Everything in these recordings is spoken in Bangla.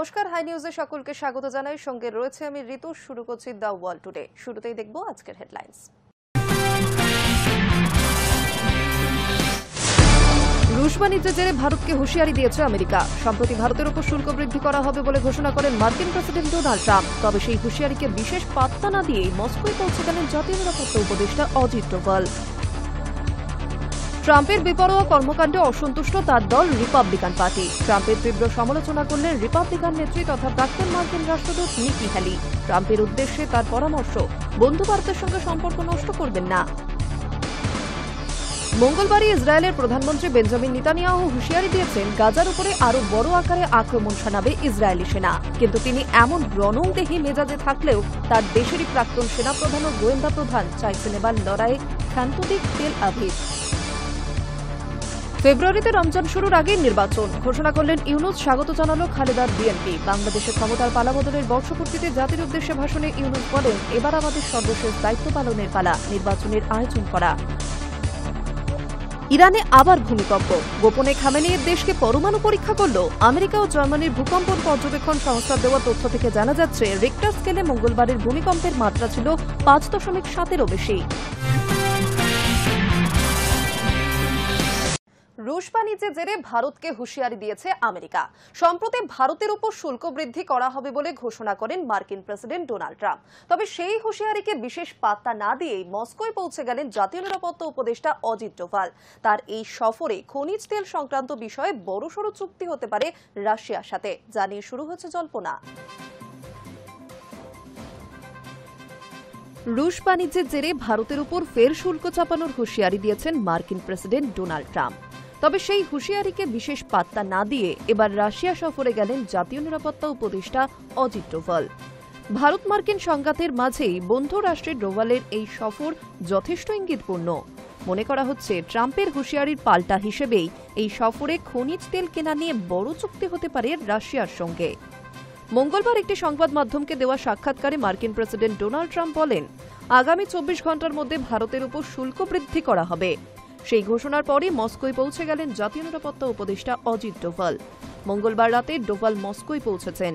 নমস্কার, হাই নিউজে সকলকে স্বাগত জানাই। সঙ্গে রয়েছে আমি ঋতু। শুরু করছি দ্য ওয়ার্ল্ড টুডে। শুরুতেই দেখব আজকের হেডলাইন্স। রুশ বাণিজ্যের জেরে ভারতকে হুঁশিয়ারি দিয়েছে আমেরিকা। সম্প্রতি ভারতের উপর শুল্ক বৃদ্ধি করা হবে বলে ঘোষণা করেন মার্কিন প্রেসিডেন্ট ডোনাল্ড ট্রাম্প। তবে সেই হুঁশিয়ারিকে বিশেষ পাত্তা না দিয়েই মস্কোয় পৌঁছে গেলেন জাতীয় নিরাপত্তা উপদেষ্টা অজিত ডোভাল। ট্রাম্পের বেপরোয়া কর্মকাণ্ডে অসন্তুষ্ট তার দল রিপাবলিকান পার্টি। ট্রাম্পের তীব্র সমালোচনা করলেন রিপাবলিকান নেত্রী তথা প্রাক্তন মার্কিন রাষ্ট্রদূত নিকি হ্যালি। ট্রাম্পের উদ্দেশ্যে তার পরামর্শ, বন্ধু ভারতের সঙ্গে সম্পর্ক নষ্ট করবেন না। মঙ্গলবারই ইসরায়েলের প্রধানমন্ত্রী বেঞ্জামিন নেতানিয়াহু হুঁশিয়ারি দিয়েছেন গাজার উপরে আরও বড় আকারে আক্রমণ শানাবে ইসরায়েলি সেনা। কিন্তু তিনি এমন রণংদেহী মেজাজে থাকলেও তার দেশেরই প্রাক্তন সেনাপ্রধান ও গোয়েন্দা প্রধান চাইছেন এবার লড়াইয়ে শান্তদিক তেল আভিভ। ফেব্রুয়ারিতে রমজান শুরুর আগে নির্বাচন ঘোষণা করলেন ইউনূস। স্বাগত জানালো খালেদার বিএনপি। বাংলাদেশে ক্ষমতার পালাবদলের বর্ষপূর্তিতে জাতির উদ্দেশ্যে ভাষণে ইউনূস বলেন, এবার আমাদের সর্বশেষ দায়িত্ব পালনের পালা, নির্বাচনের আয়োজন করা। ইরানে আবার ভূমিকম্প, গোপনে খামেনেইর দেশকে পরমাণু পরীক্ষা করল আমেরিকা ও জার্মানির ভূকম্পন পর্যবেক্ষণ সংস্থার দেওয়া তথ্য থেকে জানা যাচ্ছে রিক্টার স্কেলে মঙ্গলবারের ভূমিকম্পের মাত্রা ছিল 5.7-এরও বেশি। রুশ বাণিজ্যের জেরে ভারতকে হুঁশিয়ারি দিয়েছে আমেরিকা। সম্প্রতি ভারতের উপর শুল্ক বৃদ্ধি করা হবে বলে ঘোষণা করেন মার্কিন প্রেসিডেন্ট ডোনাল্ড ট্রাম্প। তবে সেই হুঁশিয়ারিকে বিশেষ পাত্তা না দিয়েই মস্কোয় পৌঁছে গেলেন জাতীয় নিরাপত্তা উপদেষ্টা অজিত ডোভাল। তার এই সফরে খনিজ তেল সংক্রান্ত বিষয়ে বড়সড় চুক্তি হতে পারে রাশিয়ার সাথে, যা নিয়ে শুরু হচ্ছে জল্পনা। রুশ বাণিজ্যের জেরে ভারতের উপর ফের শুল্ক চাপানোর হুঁশিয়ারি দিয়েছেন মার্কিন প্রেসিডেন্ট ডোনাল্ড ট্রাম্প। তবে সেই হুঁশিয়ারিকে বিশেষ পাত্তা না দিয়ে এবার রাশিয়া সফরে গেলেন জাতীয় নিরাপত্তা উপদেষ্টা অজিত ডোভাল। ভারত মার্কিন সংঘাতের মাঝেই বন্ধু রাষ্ট্রের ডোভালের এই সফর যথেষ্ট ইঙ্গিতপূর্ণ। মনে করা হচ্ছে ট্রাম্পের হুঁশিয়ারির পাল্টা হিসেবেই এই সফরে খনিজ তেল কেনা নিয়ে বড় চুক্তি হতে পারে রাশিয়ার সঙ্গে। মঙ্গলবার একটি সংবাদ মাধ্যমকে দেওয়া সাক্ষাৎকারে মার্কিন প্রেসিডেন্ট ডোনাল্ড ট্রাম্প বলেন, আগামী 24 ঘণ্টার মধ্যে ভারতের উপর শুল্ক বৃদ্ধি করা হবে। সেই ঘোষণার পরই মস্কোয় পৌঁছে গেলেন জাতীয় নিরাপত্তা উপদেষ্টা অজিত ডোভাল। মঙ্গলবার রাতে ডোভাল মস্কোয় পৌঁছেছেন।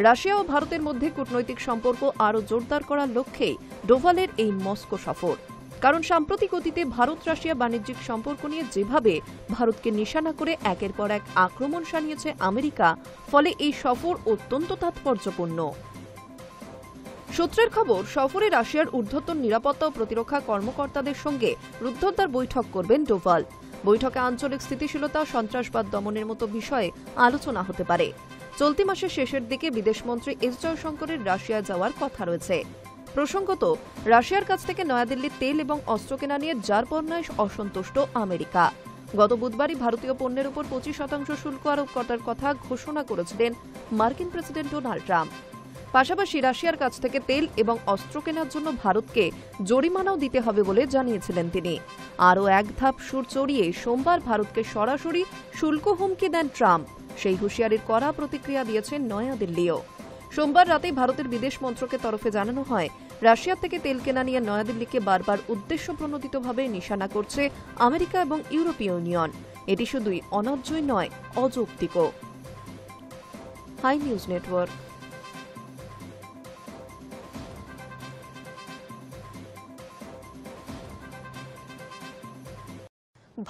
রাশিয়া ও ভারতের মধ্যে কূটনৈতিক সম্পর্ক আরও জোরদার করার লক্ষ্যেই ডোভালের এই মস্কো সফর। কারণ সাম্প্রতিক অতীতে ভারত রাশিয়া বাণিজ্যিক সম্পর্ক নিয়ে যেভাবে ভারতকে নিশানা করে একের পর এক আক্রমণ শানিয়েছে আমেরিকা, ফলে এই সফর অত্যন্ত তাৎপর্যপূর্ণ। সূত্রের খবর, সফরে রাশিয়ার ঊর্ধ্বতন নিরাপত্তা ও প্রতিরক্ষা কর্মকর্তাদের সঙ্গে রুদ্ধদ্বার বৈঠক করবেন ডোভাল। বৈঠকে আঞ্চলিক স্থিতিশীলতা, সন্ত্রাসবাদ দমনের মতো বিষয়ে আলোচনা হতে পারে। চলতি মাসের শেষের দিকে বিদেশমন্ত্রী এস জয়শঙ্করের রাশিয়া যাওয়ার কথা রয়েছে। প্রসঙ্গত, রাশিয়ার কাছ থেকে নয়াদিল্লির তেল এবং অস্ত্র কেনা নিয়ে যার পণ্যায় অসন্তুষ্ট আমেরিকা। গত বুধবারই ভারতীয় পণ্যের উপর 25% শুল্ক আরোপ করার কথা ঘোষণা করেছিলেন মার্কিন প্রেসিডেন্ট ডোনাল্ড ট্রাম্প। পাশাপাশি রাশিয়ার কাছ থেকে তেল এবং অস্ত্র কেনার জন্য ভারতকে জরিমানাও দিতে হবে বলে জানিয়েছিলেন তিনি। আরও এক ধাপ সুর চড়িয়ে সোমবার ভারতকে সরাসরি শুল্ক হুমকি দেন ট্রাম্প। সেই হুঁশিয়ারির কড়া প্রতিক্রিয়া দিয়েছেন নয়াদিল্লিও। সোমবার রাতে ভারতের বিদেশ মন্ত্রকের তরফে জানানো হয়, রাশিয়া থেকে তেল কেনা নিয়ে নয়াদিল্লিকে বারবার উদ্দেশ্যপ্রণোদিতভাবে নিশানা করছে আমেরিকা এবং ইউরোপীয় ইউনিয়ন। এটি শুধুই অন্যায্যই নয়, অযৌক্তিকও। High news network.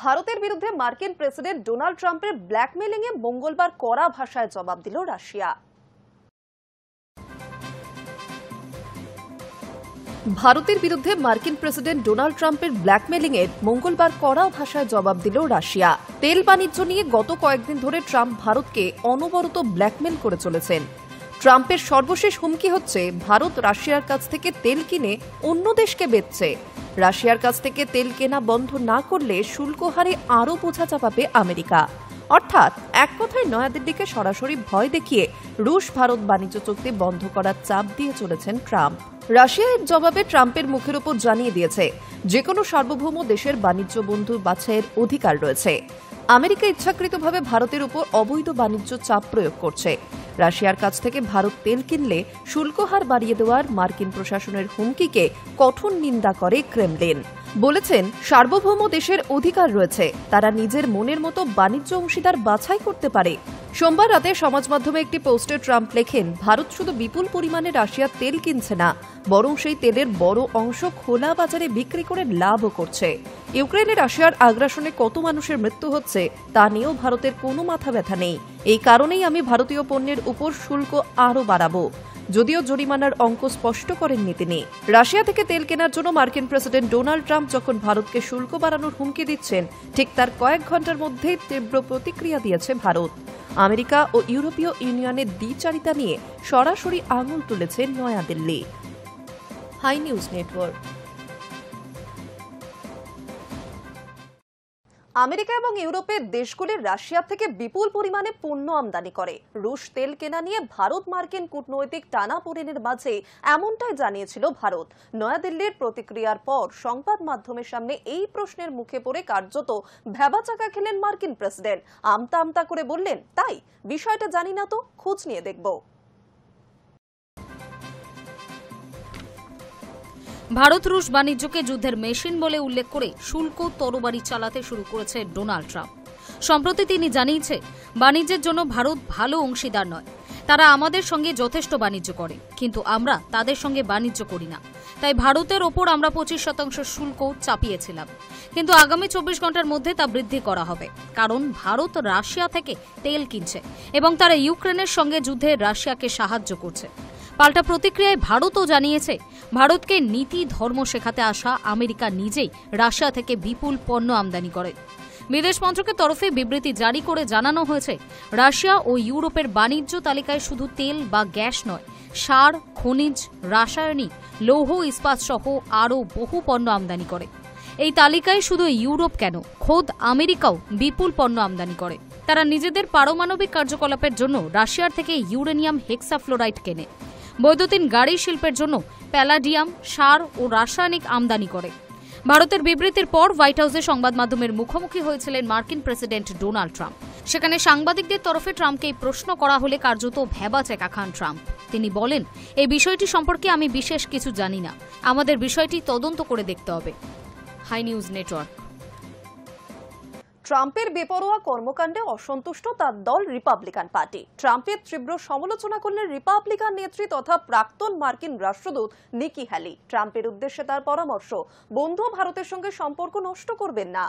ভারতের বিরুদ্ধে মার্কিন প্রেসিডেন্ট ডোনাল্ড ট্রাম্পের ব্ল্যাকমেলিংয়ে মঙ্গলবার কড়া ভাষায় জবাব দিল রাশিয়া। ভারতের বিরুদ্ধে মার্কিন প্রেসিডেন্ট ডোনাল্ড ট্রাম্পের ব্ল্যাকমেলিংয়ের মঙ্গলবার কড়া ভাষায় জবাব দিল রাশিয়া। তেল বাণিজ্য নিয়ে গত কয়েকদিন ধরে ট্রাম্প ভারতকে অনবরত ব্ল্যাকমেল করে চলেছেন। ট্রাম্পের সর্বশেষ হুমকি হচ্ছে, ভারত রাশিয়ার কাছ থেকে তেল কিনে অন্য দেশকে বেচছে। রাশিয়ার কাছ থেকে তেল কেনা বন্ধ না করলে শুল্ক হারে আরও বোঝা চাপাবে আমেরিকা। অর্থাৎ এক কথায় নয়াদিল্লিকে সরাসরি ভয় দেখিয়ে রুশ ভারত বাণিজ্য চুক্তি বন্ধ করার চাপ দিয়ে চলেছেন ট্রাম্প। রাশিয়া এর জবাবে ট্রাম্পের মুখের উপর জানিয়ে দিয়েছে, যে কোনো সার্বভৌম দেশের বাণিজ্য বন্ধু বাছাইয়ের অধিকার রয়েছে। আমেরিকা ইচ্ছাকৃতভাবে ভারতের উপর অবৈধ বাণিজ্য চাপ প্রয়োগ করছে। রাশিয়ার কাছ থেকে ভারত তেল কিনলে শুল্ক হার বাড়িয়ে দেওয়ার মার্কিন প্রশাসনের হুমকিকে কঠোর নিন্দা করে ক্রেমলিন। বলেছেন, সার্বভৌম দেশের অধিকার রয়েছে, তারা নিজের মনের মতো বাণিজ্য অংশীদার বাছাই করতে পারে। সোমবার রাতে সমাজ মাধ্যমে একটি পোস্টে ট্রাম্প লেখেন, ভারত শুধু বিপুল পরিমাণে রাশিয়ার তেল কিনছে না, বরং সেই তেলের বড় অংশ খোলা বাজারে বিক্রি করে লাভও করছে। ইউক্রেনে রাশিয়ার আগ্রাসনে কত মানুষের মৃত্যু হচ্ছে তা নিয়েও ভারতের কোনো মাথা ব্যথা নেই। এই কারণেই আমি ভারতীয় পণ্যের উপর শুল্ক আরও বাড়াবো। যদিও জরিমানার অঙ্ক স্পষ্ট করেননি তিনি। রাশিয়া থেকে তেল কেনার জন্য মার্কিন প্রেসিডেন্ট ডোনাল্ড ট্রাম্প যখন ভারতকে শুল্ক বাড়ানোর হুমকি দিচ্ছেন, ঠিক তার কয়েক ঘন্টার মধ্যেই তীব্র প্রতিক্রিয়া দিয়েছে ভারত। আমেরিকা ও ইউরোপীয় ইউনিয়নের দ্বিচারিতা নিয়ে সরাসরি আঙুল তুলেছে Naya Dilli. Hi news network. America এবং ইউরোপের দেশগুলি রাশিয়া থেকে বিপুল পরিমাণে পণ্য আমদানি করে। রুশ তেল কেনা নিয়ে ভারত মার্কিন কূটনৈতিক টানাপোড়েনের মাঝে এমনটাই জানিয়েছিল ভারত। নয়াদিল্লির প্রতিক্রিয়ার পর সংবাদ মাধ্যমের সামনে এই প্রশ্নের মুখে পড়ে কার্যত ভ্যাবাচাকা খেলেন মার্কিন প্রেসিডেন্ট। আমতা আমতা করে বললেন, তাই বিষয়টা জানি না তো, খোঁজ নিয়ে দেখব। ভারত রুশ বাণিজ্যকে যুদ্ধের মেশিন বলে উল্লেখ করে শুল্ক তরবারি চালাতে শুরু করেছে ডোনাল্ড ট্রাম্প। সম্প্রতি তিনি জানিয়েছে, বাণিজ্যের জন্য ভারত ভালো অংশীদার নয়, তারা আমাদের সঙ্গে যথেষ্ট বাণিজ্য করে, কিন্তু আমরা তাদের সঙ্গে বাণিজ্য করি না। তাই ভারতের ওপর আমরা 25% শুল্ক চাপিয়েছিলাম, কিন্তু আগামী 24 ঘন্টার মধ্যে তা বৃদ্ধি করা হবে, কারণ ভারত রাশিয়া থেকে তেল কিনছে এবং তারা ইউক্রেনের সঙ্গে যুদ্ধে রাশিয়াকে সাহায্য করছে। পাল্টা প্রতিক্রিয়ায় ভারতও জানিয়েছে, ভারতকে নীতি ধর্ম শেখাতে আসা আমেরিকা নিজেই রাশিয়া থেকে বিপুল পণ্য আমদানি করে। বিদেশ মন্ত্রকের তরফে বিবৃতি জারি করে জানানো হয়েছে, রাশিয়া ও ইউরোপের বাণিজ্য তালিকায় শুধু তেল বা গ্যাস নয়, সার, খনিজ, রাসায়নিক, লৌহ, ইস্পাত সহ আরও বহু পণ্য আমদানি করে। এই তালিকায় শুধু ইউরোপ কেন, খোদ আমেরিকাও বিপুল পণ্য আমদানি করে। তারা নিজেদের পারমাণবিক কার্যকলাপের জন্য রাশিয়ার থেকে ইউরেনিয়াম হেক্সাফ্লোরাইড কেনে, বৈদ্যুতিন গাড়ি শিল্পের জন্য প্যালাডিয়াম, সার ও রাসায়নিক আমদানি করে। ভারতের বিবৃতির পর হোয়াইট হাউসে সংবাদ মাধ্যমের মুখোমুখি হয়েছিলেন মার্কিন প্রেসিডেন্ট ডোনাল্ড ট্রাম্প। সেখানে সাংবাদিকদের তরফে ট্রাম্পকে এই প্রশ্ন করা হলে কার্যত ভ্যাবাচেকা খান ট্রাম্প। তিনি বলেন, এই বিষয়টি সম্পর্কে আমি বিশেষ কিছু জানি না, আমাদের বিষয়টি তদন্ত করে দেখতে হবে। Hi news network. ট্রাম্পের বেপরোয়া কর্মকাণ্ডে অসন্তুষ্ট তার দল রিপাবলিকান পার্টি। ট্রাম্পের তীব্র সমালোচনা করলেন রিপাবলিকান নেত্রী তথা প্রাক্তন মার্কিন রাষ্ট্রদূত নিকি হ্যালি। ট্রাম্পের উদ্দেশ্যে তার পরামর্শ, বন্ধু ভারতের সঙ্গে সম্পর্ক নষ্ট করবেন না।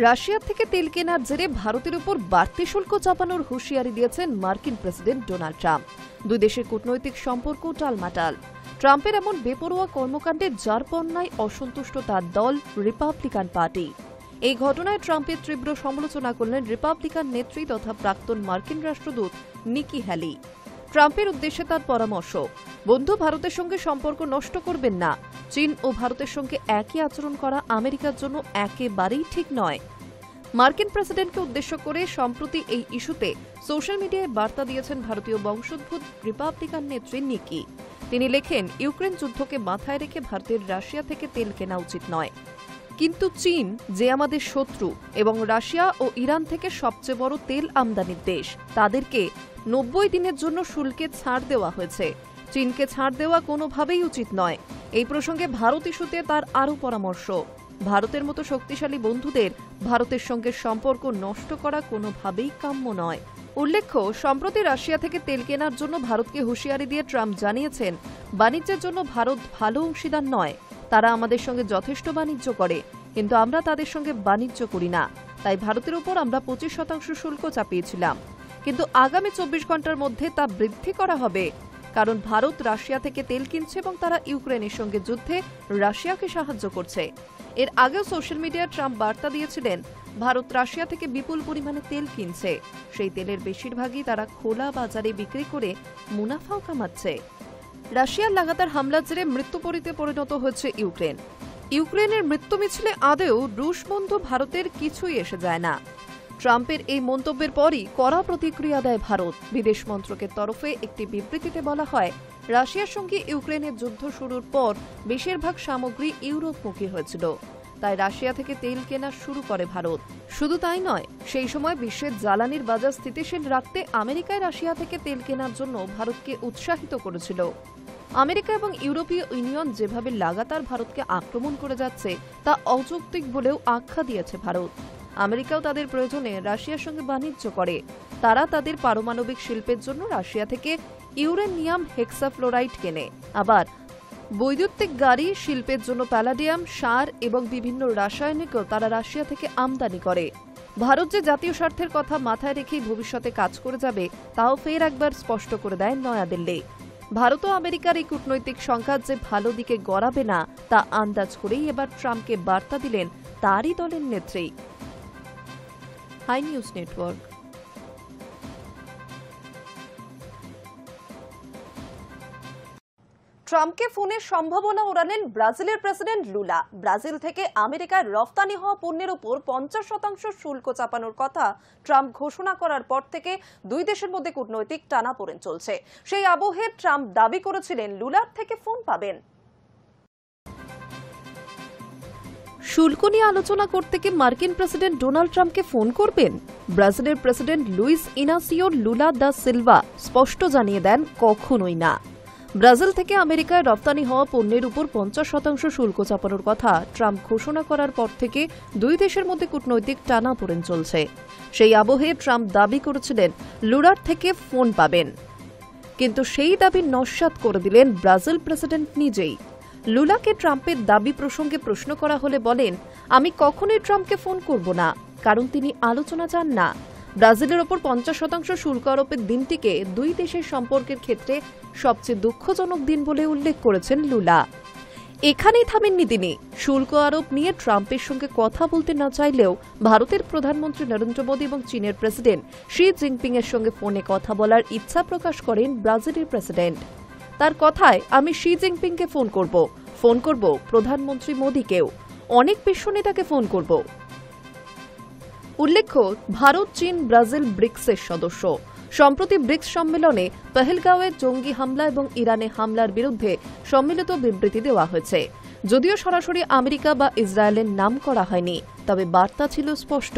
রাশিয়া থেকে তেল কেনার জেরে ভারতের উপর বাড়তি শুল্ক চাপানোর হুঁশিয়ারি দিয়েছেন মার্কিন প্রেসিডেন্ট ডোনাল্ড ট্রাম্প। দুই দেশের কূটনৈতিক সম্পর্ক টালমাটাল। ট্রাম্পের এমন বেপরোয়া কর্মকাণ্ডে যার পণ্যায় অসন্তুষ্ট তার দল রিপাবলিকান পার্টি। এই ঘটনায় ট্রাম্পের তীব্র সমালোচনা করলেন রিপাবলিকান নেত্রী তথা প্রাক্তন মার্কিন রাষ্ট্রদূত নিকি হ্যালি। ট্রাম্পের উদ্দেশ্যে তার পরামর্শ, বন্ধু ভারতের সঙ্গে সম্পর্ক নষ্ট করবেন না। চীন ও ভারতের সঙ্গে একই আচরণ করা আমেরিকার জন্য একেবারেই ঠিক নয়। মার্কিন প্রেসিডেন্টকে উদ্দেশ্য করে সম্প্রতি এই ইস্যুতে সোশ্যাল মিডিয়ায় বার্তা দিয়েছেন ভারতীয় বংশোদ্ভূত রিপাবলিকান নেত্রী নিকি। তিনি লেখেন, ইউক্রেন যুদ্ধকে মাথায় রেখে ভারতের রাশিয়া থেকে তেল কেনা উচিত নয়, কিন্তু চীন যে আমাদের শত্রু এবং রাশিয়া ও ইরান থেকে সবচেয়ে বড় তেল আমদানির দেশ, তাদেরকে 90 দিনের জন্য শুল্কে ছাড় দেওয়া হয়েছে। চীনকে ছাড় দেওয়া কোনোভাবেই উচিত নয়। এই প্রসঙ্গে ভারত ইস্যুতে তার আরও পরামর্শ, ভারতের মতো শক্তিশালী বন্ধুদের ভারতের সঙ্গে সম্পর্ক নষ্ট করা কোনোভাবেই কাম্য নয়। উল্লেখ্য, সম্প্রতি রাশিয়া থেকে তেল কেনার জন্য ভারতকে হুঁশিয়ারি দিয়ে ট্রাম্প জানিয়েছেন, বাণিজ্যের জন্য ভারত ভালো অংশীদার নয়, তারা আমাদের সঙ্গে যথেষ্ট বাণিজ্য করে, কিন্তু আমরা তাদের সঙ্গে বাণিজ্য করি না। তাই ভারতের উপর আমরা 25% শুল্ক চাপিয়েছিলাম, কিন্তু আগামী 24 ঘন্টার মধ্যে তা বৃদ্ধি করা হবে, কারণ ভারত রাশিয়া থেকে তেল কিনছে এবং তারা ইউক্রেনের সঙ্গে যুদ্ধে রাশিয়াকে সাহায্য করছে। এর আগেও সোশ্যাল মিডিয়ায় ট্রাম্প বার্তা দিয়েছিলেন, ভারত রাশিয়া থেকে বিপুল পরিমাণে তেল কিনছে, সেই তেলের বেশিরভাগই তারা খোলা বাজারে বিক্রি করে মুনাফাও কামাচ্ছে। রাশিয়ার লাগাতার হামলার জেরে মৃত্যুপরিতে পরিণত হয়েছে ইউক্রেন। ইউক্রেনের মৃত্যু মিছিলে আদেও রুশ বন্ধু ভারতের কিছুই এসে যায় না। ট্রাম্পের এই মন্তব্যের পরই কড়া প্রতিক্রিয়া দেয় ভারত। বিদেশ মন্ত্রকের তরফে একটি বিবৃতিতে বলা হয়, রাশিয়ার সঙ্গে ইউক্রেনের যুদ্ধ শুরুর পর বেশিরভাগ সামগ্রী ইউরোপমুখী হয়েছিল। তাই রাশিয়া থেকে তেল কেনা শুরু করে ভারত। শুধু তাই নয়, সেই সময় বিশ্বের জ্বালানির বাজার স্থিতিশীল রাখতে আমেরিকায় রাশিয়া থেকে তেল কেনার জন্য ভারতকে উৎসাহিত করেছিল। আমেরিকা এবং ইউরোপীয় ইউনিয়ন যেভাবে লাগাতার ভারতকে আক্রমণ করে যাচ্ছে তা অযৌক্তিক বলেও আখ্যা দিয়েছে ভারত। আমেরিকাও তাদের প্রয়োজনে রাশিয়ার সঙ্গে বাণিজ্য করে। তারা তাদের পারমাণবিক শিল্পের জন্য রাশিয়া থেকে ইউরেনিয়াম হেক্সাফ্লোরাইড কেনে, আবার বৈদ্যুতিক গাড়ি শিল্পের জন্য প্যালাডিয়াম, সার এবং বিভিন্ন রাসায়নিকও তারা রাশিয়া থেকে আমদানি করে। ভারত যে জাতীয় স্বার্থের কথা মাথায় রেখেই ভবিষ্যতে কাজ করে যাবে তাও ফের একবার স্পষ্ট করে দেয় নয়াদিল্লি। ভারত ও আমেরিকার এই কূটনৈতিক সংঘাত যে ভালো দিকে গড়াবে না তা আন্দাজ করেই এবার ট্রাম্পকে বার্তা দিলেন তারই দলের নেত্রী। Hi news network. ট্রাম্পকে ফোনের সম্ভাবনা ওড়ালেন ব্রাজিলের প্রেসিডেন্ট লুলা। ব্রাজিল থেকে আমেরিকায় রফতানি হওয়া পণ্যের উপর 50% শুল্ক চাপানোর কথা ট্রাম্প ঘোষণা করার পর থেকে দুই দেশের মধ্যে কূটনৈতিক টানাপোড়েন চলছে। সেই আবহে ট্রাম্প দাবি করেছিলেন লুলার থেকে ফোন পাবেন। শুল্ক নিয়ে আলোচনা করতে কি মার্কিন প্রেসিডেন্ট ডোনাল্ড ট্রাম্পকে ফোন করবেন? ব্রাজিলের president Luiz Inacio Lula da Silva স্পষ্ট জানিয়ে দেন, কখনোই না। ব্রাজিল থেকে আমেরিকায় রপ্তানি হওয়া পণ্যের উপর 50% শুল্ক চাপানোর কথা ট্রাম্প ঘোষণা করার পর থেকে দুই দেশের মধ্যে কূটনৈতিক টানাপোড়েন চলছে। সেই আবহে ট্রাম্প দাবি করেছিলেন লুলার থেকে ফোন পাবেন, কিন্তু সেই দাবি নস্যাৎ করে দিলেন ব্রাজিল প্রেসিডেন্ট নিজেই। লুলাকে ট্রাম্পের দাবি প্রসঙ্গে প্রশ্ন করা হলে বলেন, আমি কখনোই ট্রাম্পকে ফোন করব না, কারণ তিনি আলোচনা চান না। ব্রাজিলের ওপর 50% শুল্ক আরোপের দিনটিকে দুই দেশের সম্পর্কের ক্ষেত্রে সবচেয়ে দুঃখজনক দিন বলে উল্লেখ করেছেন লুলা। এখানেই থামেননি তিনি। শুল্ক আরোপ নিয়ে ট্রাম্পের সঙ্গে কথা বলতে না চাইলেও ভারতের প্রধানমন্ত্রী নরেন্দ্র মোদী এবং চীনের প্রেসিডেন্ট শি জিনপিং এর সঙ্গে ফোনে কথা বলার ইচ্ছা প্রকাশ করেন ব্রাজিলের প্রেসিডেন্ট। তার কথায়, আমি শি জিনপিংকে ফোন করব প্রধানমন্ত্রী মোদীকেও, অনেক বিশ্ব নেতাকে ফোন করব। উল্লেখ্য, ভারত, চীন, ব্রাজিল ব্রিক্সের সদস্য। সম্প্রতি ব্রিক্স সম্মেলনে পহেলগাঁওয়ে জঙ্গি হামলা এবং ইরানে হামলার বিরুদ্ধে সম্মিলিত বিবৃতি দেওয়া হয়েছে। যদিও সরাসরি আমেরিকা বা ইসরায়েলের নাম করা হয়নি, তবে বার্তা ছিল স্পষ্ট।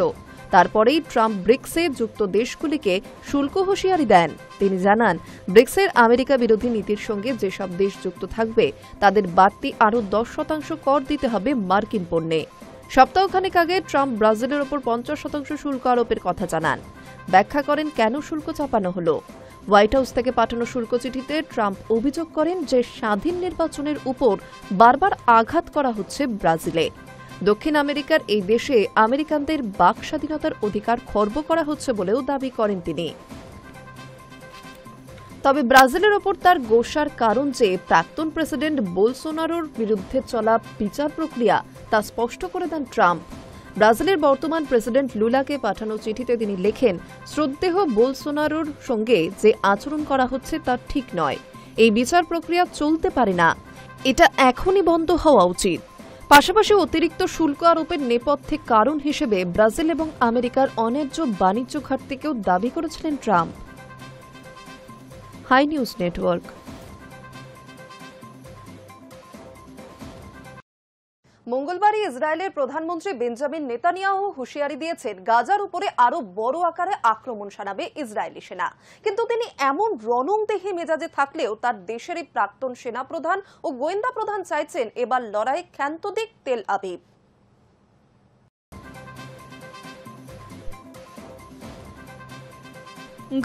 তারপরেই ট্রাম্প ব্রিক্সে যুক্ত দেশগুলিকে শুল্ক হুঁশিয়ারি দেন। তিনি জানান, ব্রিক্সের আমেরিকা বিরোধী নীতির সঙ্গে যেসব দেশ যুক্ত থাকবে তাদের বাড়তি আরও 10% কর দিতে হবে মার্কিন পণ্যে। সপ্তাহখানেক আগে ট্রাম্প ব্রাজিলের ওপর 50% শুল্ক আরোপের কথা জানান। ব্যাখ্যা করেন কেন শুল্ক চাপানো হলো। হোয়াইট হাউস থেকে পাঠানো শুল্ক চিঠিতে ট্রাম্প অভিযোগ করেন যে স্বাধীন নির্বাচনের উপর বারবার আঘাত করা হচ্ছে ব্রাজিলে। দক্ষিণ আমেরিকার এই দেশে আমেরিকানদের বাক স্বাধীনতার অধিকার খর্ব করা হচ্ছে বলেও দাবি করেন তিনি। তবে ব্রাজিলের ওপর তার গোসার কারণ যে প্রাক্তন প্রেসিডেন্ট বোলসোনারোর বিরুদ্ধে চলা বিচার প্রক্রিয়া তা স্পষ্ট করে দেন ট্রাম্প। ব্রাজিলের বর্তমান প্রেসিডেন্ট লুলাকে পাঠানো চিঠিতে তিনি লেখেন, শ্রদ্ধেয় বোলসোনারোর সঙ্গে যে আচরণ করা হচ্ছে তা ঠিক নয়। এই বিচার প্রক্রিয়া চলতে পারে না, এটা এখনই বন্ধ হওয়া উচিত। পাশাপাশি অতিরিক্ত শুল্ক আরোপের নেপথ্যে কারণ হিসেবে ব্রাজিল এবং আমেরিকার অন্যায্য বাণিজ্য ঘাটতিকেও দাবি করেছিলেন ট্রাম্প। High news network. মঙ্গলবারই ইসরায়েলের প্রধানমন্ত্রী বেঞ্জামিন নেতানিয়াহু হুঁশিয়ারি দিয়েছেন, গাজার উপরে আরো বড় আকারে আক্রমণ শানাবে ইসরায়েলি সেনা। কিন্তু তিনি এমন রণংদেহী মেজাজে থাকলেও তার দেশেরই প্রাক্তন সেনাপ্রধান ও গোয়েন্দা প্রধান চাইছেন এবার লড়াই ক্ষান্ত দিক তেল আবিব।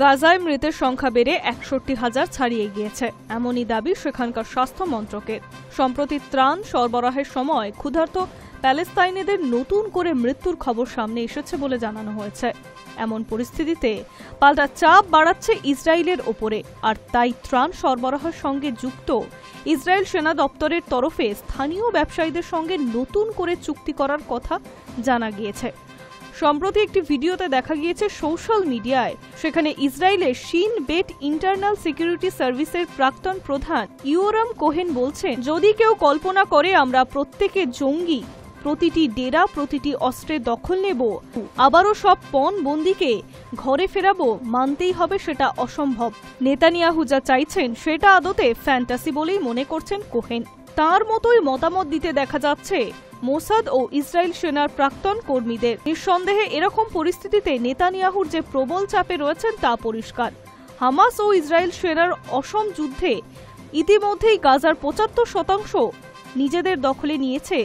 গাজায় মৃতের সংখ্যা বেড়ে ৬১,০০০ ছাড়িয়ে গিয়েছে, এমনই দাবি সেখানকার স্বাস্থ্য মন্ত্রকের। সম্প্রতি ত্রাণ সরবরাহের সময় ক্ষুধার্ত প্যালেস্তাইনিদের নতুন করে মৃত্যুর খবর সামনে এসেছে বলে জানানো হয়েছে। এমন পরিস্থিতিতে পাল্টা চাপ বাড়াচ্ছে ইসরায়েলের ওপরে, আর তাই ত্রাণ সরবরাহের সঙ্গে যুক্ত ইসরায়েল সেনা দপ্তরের তরফে স্থানীয় ব্যবসায়ীদের সঙ্গে নতুন করে চুক্তি করার কথা জানা গিয়েছে। সম্প্রতি একটি ভিডিওতে দেখা গিয়েছে সোশ্যাল মিডিয়ায়, সেখানে ইসরায়েলের শিন বেট ইন্টারনাল সিকিউরিটি সার্ভিসের প্রাক্তন প্রধান ইয়োরাম কোহেন বলছেন, যদি কেউ কল্পনা করে আমরা প্রত্যেকে জঙ্গি, প্রতিটি ডেরা, প্রতিটি অস্ত্রের দখল নেব, আবারও সব পণ বন্দীকে ঘরে ফেরাবো, মানতেই হবে সেটা অসম্ভব। নেতানিয়াহু যা চাইছেন সেটা আদতে ফ্যান্টাসি বলেই মনে করছেন কোহেন। তার মতোই মতামত দিতে দেখা যাচ্ছে মোসাদ ও ইসরায়েল সেনার প্রাক্তন কর্মীদের। নিঃসন্দেহে এরকম পরিস্থিতিতে নেতানিয়াহুর যে প্রবল চাপে রয়েছেন তা পরিষ্কার। হামাস ও ইসরায়েল সেনার অসম যুদ্ধে ইতিমধ্যেই গাজার ৭৫% নিজেদের দখলে নিয়েছে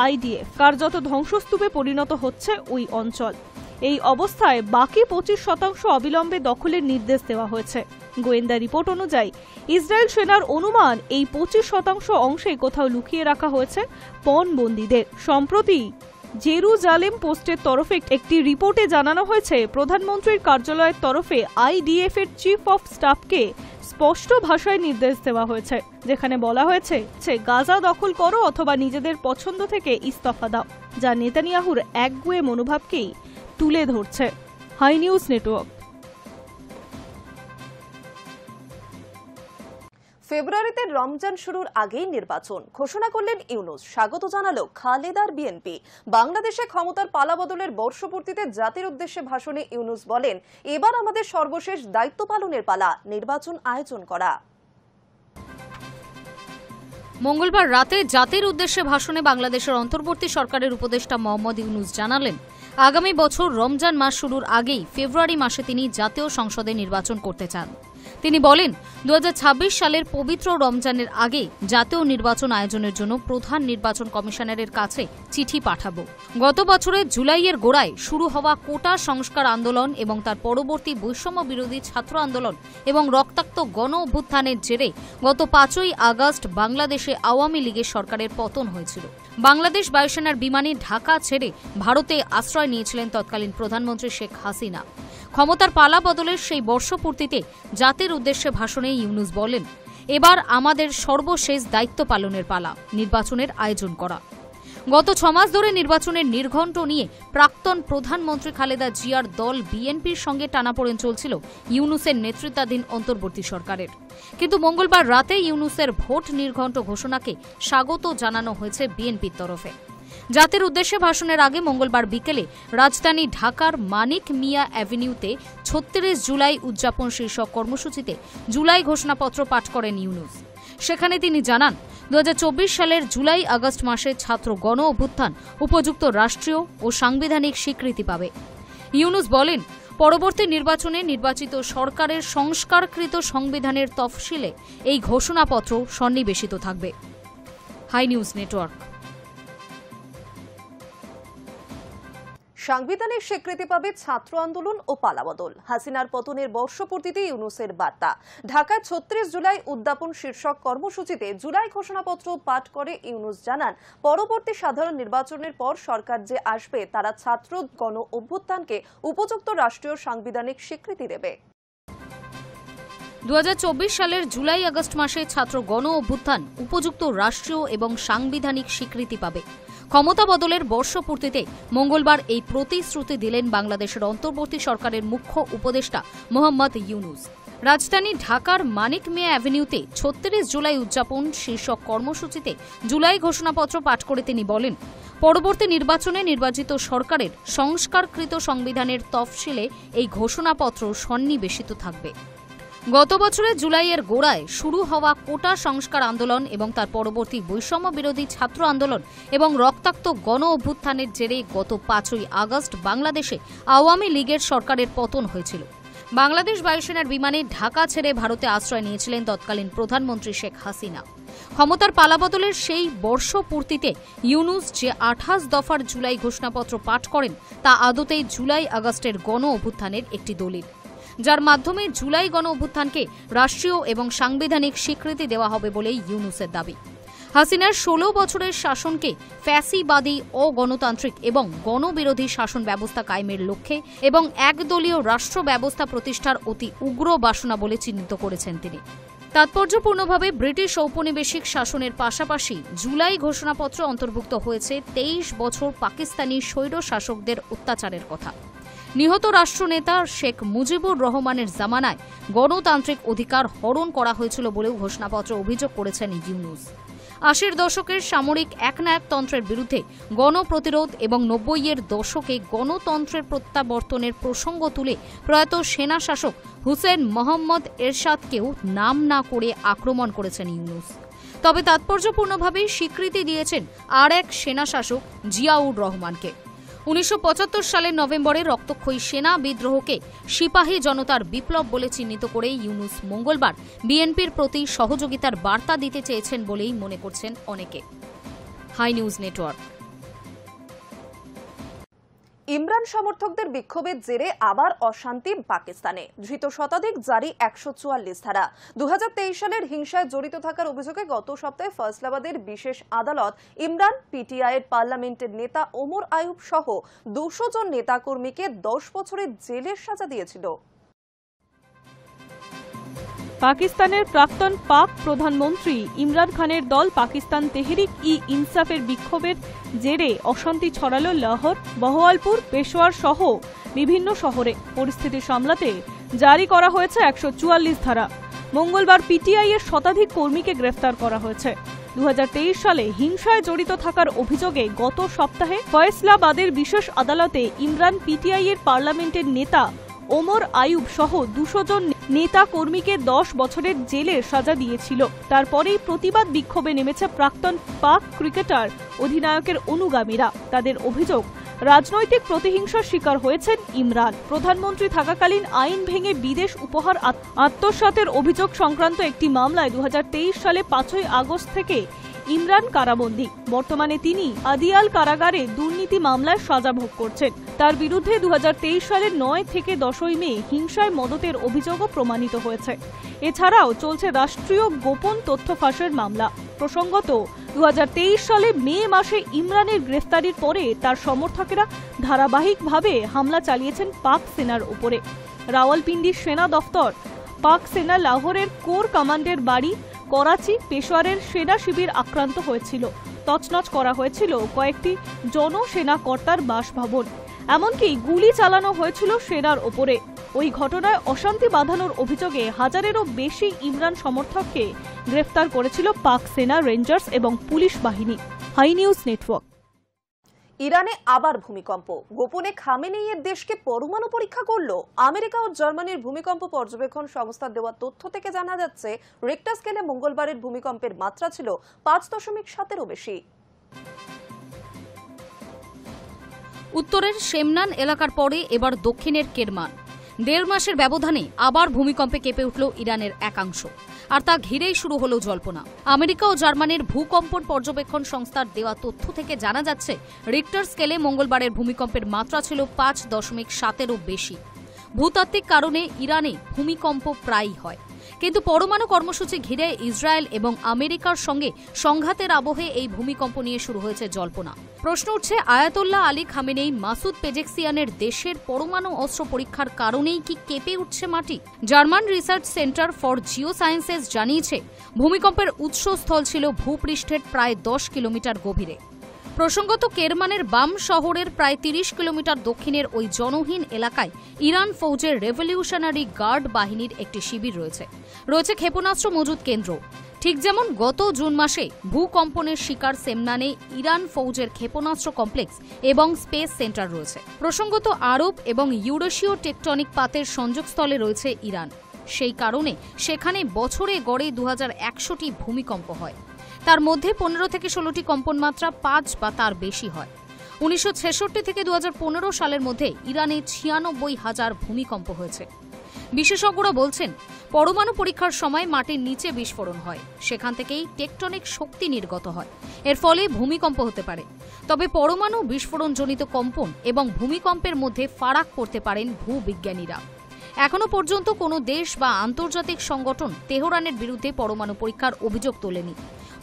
আইডিএফ। কার্যত ধ্বংসস্তূপে পরিণত হচ্ছে ওই অঞ্চল। এই অবস্থায় বাকি 25% অবিলম্বে দখলের নির্দেশ দেওয়া হয়েছে। গোয়েন্দা রিপোর্ট অনুযায়ী ইসরায়েল সেনার অনুমান এই 25% অংশে কোথাও লুকিয়ে রাখা হয়েছে পণবন্দীদের। সম্প্রতি জেরুজালেম পোস্টের তরফে একটি রিপোর্টে জানানো হয়েছে, প্রধানমন্ত্রীর কার্যালয়ের তরফে আইডিএফ এর চিফ অফ স্টাফকে স্পষ্ট ভাষায় নির্দেশ দেওয়া হয়েছে, যেখানে বলা হয়েছে গাজা দখল করো অথবা নিজেদের পছন্দ থেকে ইস্তফা দাও, যা নেতানিয়াহুর একগুঁয়ে মনোভাবকেই তুলে ধরছে। Hi news network. ফেব্রুয়ারিতে রমজান শুরুর আগেই নির্বাচন ঘোষণা করলেন ইউনূস। স্বাগত জানালো খালেদার বিএনপি। বাংলাদেশে ক্ষমতার পালাবদলের বর্ষপূর্তিতে জাতির উদ্দেশ্যে ভাষণে ইউনূস বলেন, এবার আমাদের সর্বশেষ দায়িত্ব পালনের পালা, নির্বাচন আয়োজন করা। মঙ্গলবার রাতে জাতির উদ্দেশ্যে ভাষণে বাংলাদেশের অন্তর্বর্তী সরকারের উপদেষ্টা মোহাম্মদ ইউনূস জানালেন, আগামী বছর রমজান মাস শুরুর আগেই ফেব্রুয়ারি মাসে তিনি জাতীয় সংসদে নির্বাচন করতে চান। তিনি বলেন, 2026 সালের পবিত্র রমজানের আগে জাতীয় নির্বাচন আয়োজনের জন্য প্রধান নির্বাচন কমিশনারের কাছে চিঠি পাঠাব। গত বছরের জুলাইয়ের গোড়ায় শুরু হওয়া কোটা সংস্কার আন্দোলন এবং তার পরবর্তী বৈষম্য বিরোধী ছাত্র আন্দোলন এবং রক্তাক্ত গণ অভ্যুত্থানের জেরে গত 5ই আগস্ট বাংলাদেশে আওয়ামী লীগের সরকারের পতন হয়েছিল। বাংলাদেশ বায়ুসেনার বিমানে ঢাকা ছেড়ে ভারতে আশ্রয় নিয়েছিলেন তৎকালীন প্রধানমন্ত্রী শেখ হাসিনা। ক্ষমতার পালা বদলের সেই বর্ষপূর্তিতে জাতির উদ্দেশ্যে ভাষণে ইউনূস বলেন, এবার আমাদের সর্বশেষ দায়িত্ব পালনের পালা, নির্বাচনের আয়োজন করা। গত 6 মাস ধরে নির্বাচনের নির্ঘণ্ট নিয়ে প্রাক্তন প্রধানমন্ত্রী খালেদা জিয়ার দল বিএনপির সঙ্গে টানাপোড়েন চলছিল ইউনূসের নেতৃত্বাধীন অন্তর্বর্তী সরকারের। কিন্তু মঙ্গলবার রাতে ইউনূসের ভোট নির্ঘণ্ট ঘোষণাকে স্বাগত জানানো হয়েছে বিএনপির তরফে। জাতির উদ্দেশ্যে ভাষণের আগে মঙ্গলবার বিকেলে রাজধানী ঢাকার মানিক মিয়া অ্যাভিনিউতে 36 জুলাই উদযাপন শীর্ষক কর্মসূচিতে জুলাই ঘোষণাপত্র পাঠ করেন ইউনূস। সেখানে তিনি জানান, 2024 সালের জুলাই আগস্ট মাসে ছাত্র গণ অভ্যুত্থান উপযুক্ত রাষ্ট্রীয় ও সাংবিধানিক স্বীকৃতি পাবে। ইউনূস বলেন, পরবর্তী নির্বাচনে নির্বাচিত সরকারের সংস্কারকৃত সংবিধানের তফসিলে এই ঘোষণাপত্র সন্নিবেশিত থাকবে। Hi news network. সাংবিধানিক স্বীকৃতি পাবে ছাত্র আন্দোলন ও পালাবদল। হাসিনার পতনের বর্ষপূর্তিতে ইউনূসের বার্তা। ঢাকায় 36 জুলাই উদ্যাপন শীর্ষক কর্মসূচিতে জুলাই ঘোষণাপত্র পাঠ করে ইউনূস জানান, পরবর্তী সাধারণ নির্বাচনের পর সরকার যে আসবে তারা ছাত্র গণ অভ্যুত্থানকে উপযুক্ত রাষ্ট্রীয় সাংবিধানিক স্বীকৃতি দেবে। 2024 সালের জুলাই আগস্ট মাসে ছাত্র গণ অভ্যুত্থান উপযুক্ত রাষ্ট্রীয় এবং সাংবিধানিক স্বীকৃতি পাবে। ক্ষমতা বদলের বর্ষপূর্তিতে মঙ্গলবার এই প্রতিশ্রুতি দিলেন বাংলাদেশের অন্তর্বর্তী সরকারের মুখ্য উপদেষ্টা মোহাম্মদ ইউনূস। রাজধানী ঢাকার মানিক মিয়া অ্যাভিনিউতে 36 জুলাই উদযাপন শীর্ষক কর্মসূচিতে জুলাই ঘোষণাপত্র পাঠ করে তিনি বলেন, পরবর্তী নির্বাচনে নির্বাচিত সরকারের সংস্কারকৃত সংবিধানের তফসিলে এই ঘোষণাপত্র সন্নিবেশিত থাকবে। গত বছরের জুলাইয়ের গোড়ায় শুরু হওয়া কোটা সংস্কার আন্দোলন এবং তার পরবর্তী বৈষম্য বিরোধী ছাত্র আন্দোলন এবং রক্তাক্ত গণ অভ্যুত্থানের জেরে গত 5ই আগস্ট বাংলাদেশে আওয়ামী লীগের সরকারের পতন হয়েছিল। বাংলাদেশ বায়ুসেনার বিমানে ঢাকা ছেড়ে ভারতে আশ্রয় নিয়েছিলেন তৎকালীন প্রধানমন্ত্রী শেখ হাসিনা। ক্ষমতার পালাবদলের সেই বর্ষপূর্তিতে ইউনূস যে 28 দফার জুলাই ঘোষণাপত্র পাঠ করেন তা আদতেই জুলাই আগস্টের গণ অভ্যুত্থানের একটি দলিল, যার মাধ্যমে জুলাই গণ অভ্যুত্থানকে রাষ্ট্রীয় এবং সাংবিধানিক স্বীকৃতি দেওয়া হবে বলেই ইউনূসের দাবি। হাসিনার 16 বছরের শাসনকে ফ্যাসিবাদী, অগণতান্ত্রিক এবং গণবিরোধী শাসন ব্যবস্থা কায়েমের লক্ষ্যে এবং একদলীয় রাষ্ট্র ব্যবস্থা প্রতিষ্ঠার অতি উগ্র বাসনা বলে চিহ্নিত করেছেন তিনি। তাৎপর্যপূর্ণভাবে ব্রিটিশ ঔপনিবেশিক শাসনের পাশাপাশি জুলাই ঘোষণাপত্র অন্তর্ভুক্ত হয়েছে 23 বছর পাকিস্তানি স্বৈর শাসকদের অত্যাচারের কথা। নিহত রাষ্ট্রনেতা শেখ মুজিবুর রহমানের জামানায় গণতান্ত্রিক অধিকার হরণ করা হয়েছিল বলেও ঘোষণাপত্রে অভিযোগ করেছেন ইউনূস। 80-এর দশকের সামরিক একনায়কতন্ত্রের বিরুদ্ধে গণপ্রতিরোধ এবং 90-এর দশকে গণতন্ত্রের প্রত্যাবর্তনের প্রসঙ্গ তুলে প্রয়াত সেনা শাসক হুসেন মোহাম্মদ এরশাদকেও নাম না করে আক্রমণ করেছেন ইউনূস। তবে তাৎপর্যপূর্ণভাবে স্বীকৃতি দিয়েছেন আর এক সেনা শাসক জিয়াউর রহমানকে। 1975 সালের নভেম্বরে রক্তক্ষয়ী সেনা বিদ্রোহকে সিপাহী জনতার বিপ্লব বলে চিহ্নিত করে ইউনূস মঙ্গলবার বিএনপির প্রতি সহযোগিতার বার্তা দিতে চেয়েছেন বলেই মনে করছেন অনেকে। High news network. ইমরান সমর্থকদের বিক্ষোভের জেরে আবার অশান্তি পাকিস্তানে। ধৃত শতাধিক জারি 144 ধারা। 2023 সালের হিংসায় জড়িত থাকার অভিযোগে গত সপ্তাহে ফয়সলাবাদের বিশেষ আদালত ইমরান, পিটিআই এর পার্লামেন্টের নেতা ওমর আইয়ুব সহ 200 জন নেতাকর্মীকে 10 বছরের জেলের সাজা দিয়েছিল। পাকিস্তানের প্রাক্তন পাক প্রধানমন্ত্রী ইমরান খানের দল পাকিস্তান তেহরিক-ই-ইনসাফের বিক্ষোভের জেরে অশান্তি ছড়ালো লাহোর, বহওয়ালপুর, পেশোয়ার সহ বিভিন্ন শহরে। পরিস্থিতি সামলাতে জারি করা হয়েছে 144 ধারা। মঙ্গলবার পিটিআই এর শতাধিক কর্মীকে গ্রেফতার করা হয়েছে। 2023 সালে হিংসায় জড়িত থাকার অভিযোগে গত সপ্তাহে ফয়সলাবাদের বিশেষ আদালতে ইমরান, পিটিআই এর পার্লামেন্টের নেতা ওমর আইয়ুব সহ 200 জন নেতা কর্মীকে 10 বছরের জেলের সাজা দিয়েছিল। তারপরেই প্রতিবাদ বিক্ষোভে নেমেছে প্রাক্তন পাক ক্রিকেটার অধিনায়কের অনুগামীরা। তাদের অভিযোগ, রাজনৈতিক প্রতিহিংসার শিকার হয়েছেন ইমরান। প্রধানমন্ত্রী থাকাকালীন আইন ভেঙে বিদেশ উপহার আত্মসাতের অভিযোগ সংক্রান্ত একটি মামলায় 2023 সালে 5ই আগস্ট থেকে ইমরান কারাবন্দী। বর্তমানে তিনি আদিয়াল কারাগারে দুর্নীতি মামলায় সাজা ভোগ করছেন। তার বিরুদ্ধে 2023 সালের 9 থেকে 10ই মে হিংসায় মদতের অভিযোগও প্রমাণিত হয়েছে। এছাড়াও চলছে রাষ্ট্রীয় গোপন তথ্য ফাঁসের মামলা। প্রসঙ্গত, 2023 সালে মে মাসে ইমরানের গ্রেফতারির পরে তার সমর্থকেরা ধারাবাহিকভাবে হামলা চালিয়েছেন পাক সেনার উপরে। রাওয়ালপিন্ডির সেনা দফতর, পাক সেনা লাহোরের কোর কমান্ডের বাড়ি, করাচি, পেশোয়ারের সেনা শিবির আক্রান্ত হয়েছিল। তছনছ করা হয়েছিল কয়েকটি জনসেনা কর্তার বাসভবন। এমনকি গুলি চালানো হয়েছিল সেনার ওপরে। ওই ঘটনায় অশান্তি বাঁধানোর অভিযোগে হাজারেরও বেশি ইমরান সমর্থককে গ্রেফতার করেছিল পাক সেনা, রেঞ্জার্স এবং পুলিশ বাহিনী। Hi news network. ইরানে আবার ভূমিকম্প। গোপনে খামেনেইয়ের দেশকে পরমাণু পরীক্ষা করল আমেরিকা ও জার্মানির ভূমিকম্প পর্যবেক্ষণ সংস্থার দেওয়া তথ্য থেকে জানা যাচ্ছে, রিক্টার স্কেলে মঙ্গলবারের ভূমিকম্পের মাত্রা ছিল 5.7-এরও বেশি। উত্তরের শেমনান এলাকার পরে এবার দক্ষিণের কেরমান। 1.5 মাসের ব্যবধানে আবার ভূমিকম্পে কেঁপে উঠল ইরানের একাংশ, আর তা ঘিরেই শুরু হলো জল্পনা। আমেরিকা ও জার্মানির ভূকম্পন পর্যবেক্ষণ সংস্থার দেওয়া তথ্য থেকে জানা যাচ্ছে, রিক্টার স্কেলে মঙ্গলবারের ভূমিকম্পের মাত্রা ছিল 5.7-এরও বেশি। ভূতাত্ত্বিক কারণে ইরানে ভূমিকম্প প্রায়ই হয়, কিন্তু পরমাণু কর্মসূচি ঘিরে ইসরায়েল এবং আমেরিকার সঙ্গে সংঘাতের আবহে এই ভূমিকম্প নিয়ে শুরু হয়েছে জল্পনা। প্রশ্ন উঠছে, আয়াতোল্লাহ আলী খামেনেই, মাসুদ পেজেকসিয়ানের দেশের পরমাণু অস্ত্র পরীক্ষার কারণেই কি কেঁপে উঠছে মাটি? German research centre for Jio sciences জানিয়েছে, ভূমিকম্পের উৎসস্থল ছিল ভূপৃষ্ঠের প্রায় 10 কিলোমিটার গভীরে। প্রসঙ্গত, কেরমানের বাম শহরের প্রায় 30 কিলোমিটার দক্ষিণের ওই জনহীন এলাকায় ইরান ফৌজের রেভলিউশনারি গার্ড বাহিনীর একটি শিবির রয়েছে। ক্ষেপণাস্ত্র মজুত কেন্দ্র। ঠিক যেমন গত জুন মাসে ভূকম্পনের শিকার সেমনানে ইরান ফৌজের ক্ষেপণাস্ত্র কমপ্লেক্স এবং স্পেস সেন্টার রয়েছে। প্রসঙ্গত, আরব এবং ইউরেশীয় টেকটনিক পাতের সংযোগস্থলে রয়েছে ইরান। সেই কারণে সেখানে বছরে গড়ে 2100টি ভূমিকম্প হয়। তার মধ্যে 15 থেকে 16টি কম্পন মাত্রা 5 বা তার বেশি হয়। 1966 থেকে 2015 সালের মধ্যে ইরানে 96,000 ভূমিকম্প হয়েছে। বিশেষজ্ঞরা বলছেন, পরমাণু পরীক্ষার সময় মাটির নিচে বিস্ফোরণ হয়, সেখান থেকেই টেকটনিক শক্তি নির্গত হয়। এর ফলে ভূমিকম্প হতে পারে। তবে পরমাণু বিস্ফোরণজনিত কম্পন এবং ভূমিকম্পের মধ্যে ফারাক করতে পারেন ভূবিজ্ঞানীরা। এখনো পর্যন্ত কোনো দেশ বা আন্তর্জাতিক সংগঠন তেহরানের বিরুদ্ধে পরমাণু পরীক্ষার অভিযোগ তোলেনি।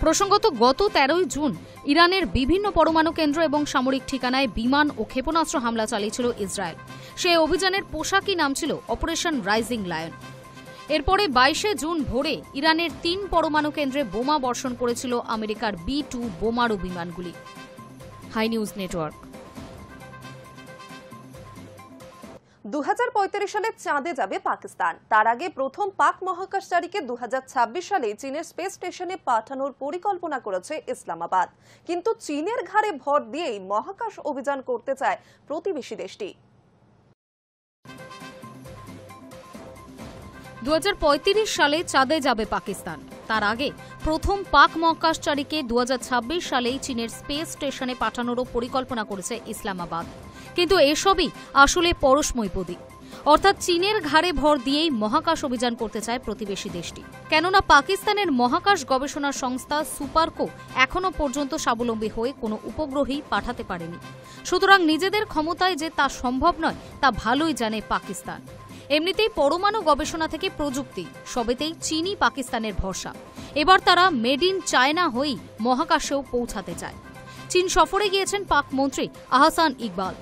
প্রসঙ্গত, গত 13 জুন ইরানের বিভিন্ন পরমাণু কেন্দ্র এবং সামরিক ঠিকানায় বিমান ও ক্ষেপণাস্ত্র হামলা চালিয়েছিল ইসরায়েল। সেই অভিযানের পোশাকি নাম ছিল অপারেশন রাইজিং লায়ন। এরপরে 22 জুন ভোরে ইরানের 3 পরমাণু কেন্দ্রে বোমা বর্ষণ করেছিল আমেরিকার B-2 বোমারু বিমানগুলি। High news network. 2035 সালে চাঁদে যাবে পাকিস্তান। তার আগে প্রথম পাক মহাকাশচারীকে 2026 সালে চীনের স্পেস স্টেশনে পাঠানোর পরিকল্পনা করেছে ইসলামাবাদ। কিন্তু চীনের ঘাড়ে ভর দিয়েই মহাকাশ অভিযান করতে চায় প্রতিবেশী দেশটি। 2035 সালে চাঁদে যাবে পাকিস্তান। তার আগে প্রথম পাক মহাকাশচারীকে 2026 সালেই চীনের স্পেস স্টেশনে পাঠানোরও পরিকল্পনা করেছে ইসলামাবাদ। কিন্তু এসবই আসলে পরশমৈপদী, অর্থাৎ চীনের ঘাড়ে ভর দিয়েই মহাকাশ অভিযান করতে চায় প্রতিবেশী দেশটি। কেননা পাকিস্তানের মহাকাশ গবেষণা সংস্থা সুপারকো এখনো পর্যন্ত স্বাবলম্বী হয়ে কোনো উপগ্রহই পাঠাতে পারেনি। সুতরাং নিজেদের ক্ষমতায় যে তা সম্ভব নয় তা ভালোই জানে পাকিস্তান। এমনিতেই পরমাণু গবেষণা থেকে প্রযুক্তি সবেতেই চীনই পাকিস্তানের ভরসা। এবার তারা মেড ইন চায়না হয়েই মহাকাশেও পৌঁছাতে চায়। চীন সফরে গিয়েছেন পাক মন্ত্রী আহসান ইকবাল।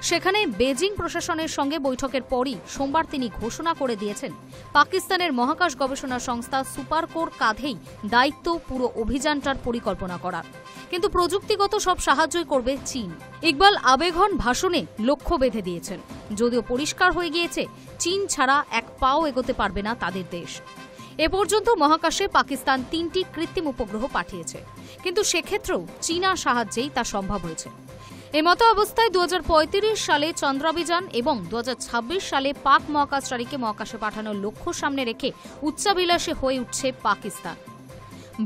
সেখানে বেজিং প্রশাসনের সঙ্গে বৈঠকের পরই সোমবার তিনি ঘোষণা করে দিয়েছেন পাকিস্তানের মহাকাশ গবেষণা সংস্থা সুপারকোর কাঁধেই দায়িত্ব পুরো অভিযানটার পরিকল্পনা করার। কিন্তু প্রযুক্তিগত সব সাহায্যই করবে চীন। ইকবাল আবেগঘন ভাষণে লক্ষ্য বেঁধে দিয়েছেন, যদিও পরিষ্কার হয়ে গিয়েছে চীন ছাড়া এক পাও এগোতে পারবে না তাদের দেশ। এ পর্যন্ত মহাকাশে পাকিস্তান 3টি কৃত্রিম উপগ্রহ পাঠিয়েছে, কিন্তু সেক্ষেত্রেও চীনা সাহায্যেই তা সম্ভব হয়েছে। এমতো অবস্থায় 2035 সালে চন্দ্রাভিযান এবং 2026 সালে পাক মহাকাশচারীকে মহাকাশে পাঠানোর লক্ষ্য সামনে রেখে উচ্চাভিলাষী হয়ে উঠছে পাকিস্তান।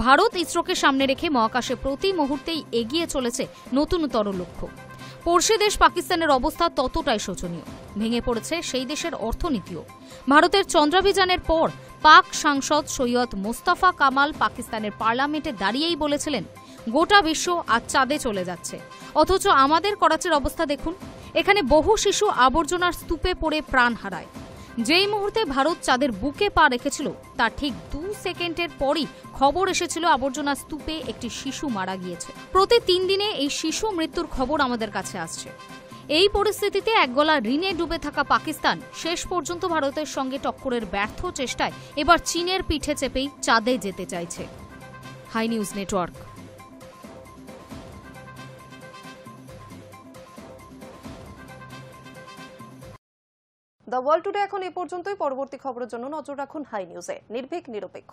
ভারত ইসরোকে সামনে রেখে মহাকাশে প্রতি মুহূর্তেই এগিয়ে চলেছে নতুনতর লক্ষ্য। পড়শি দেশ পাকিস্তানের অবস্থা ততটাই শোচনীয়। ভেঙে পড়েছে সেই দেশের অর্থনীতিও। ভারতের চন্দ্রাভিযানের পর পাক সাংসদ সৈয়দ মোস্তফা কামাল পাকিস্তানের পার্লামেন্টে দাঁড়িয়েই বলেছিলেন, গোটা বিশ্ব আজ চাঁদে চলে যাচ্ছে, অথচ আমাদের করাচির অবস্থা দেখুন, এখানে বহু শিশু আবর্জনার স্তূপে পড়ে প্রাণ হারায়। যেই মুহূর্তে ভারত চাঁদের বুকে পা রেখেছিল তার ঠিক 2 সেকেন্ডের পরই খবর এসেছিল আবর্জনা স্তূপে একটি শিশু মারা গিয়েছে। প্রতি 3 দিনে এই শিশু মৃত্যুর খবর আমাদের কাছে আসছে। এই পরিস্থিতিতে একগলা ঋণে ডুবে থাকা পাকিস্তান শেষ পর্যন্ত ভারতের সঙ্গে টক্করের ব্যর্থ চেষ্টায় এবার চীনের পিঠে চেপেই চাঁদে যেতে চাইছে। Hi news network. The world today এখন এ পর্যন্তই। পরবর্তী খবরের জন্য নজর রাখুন হাই নিউজে। নির্ভীক, নিরপেক্ষ।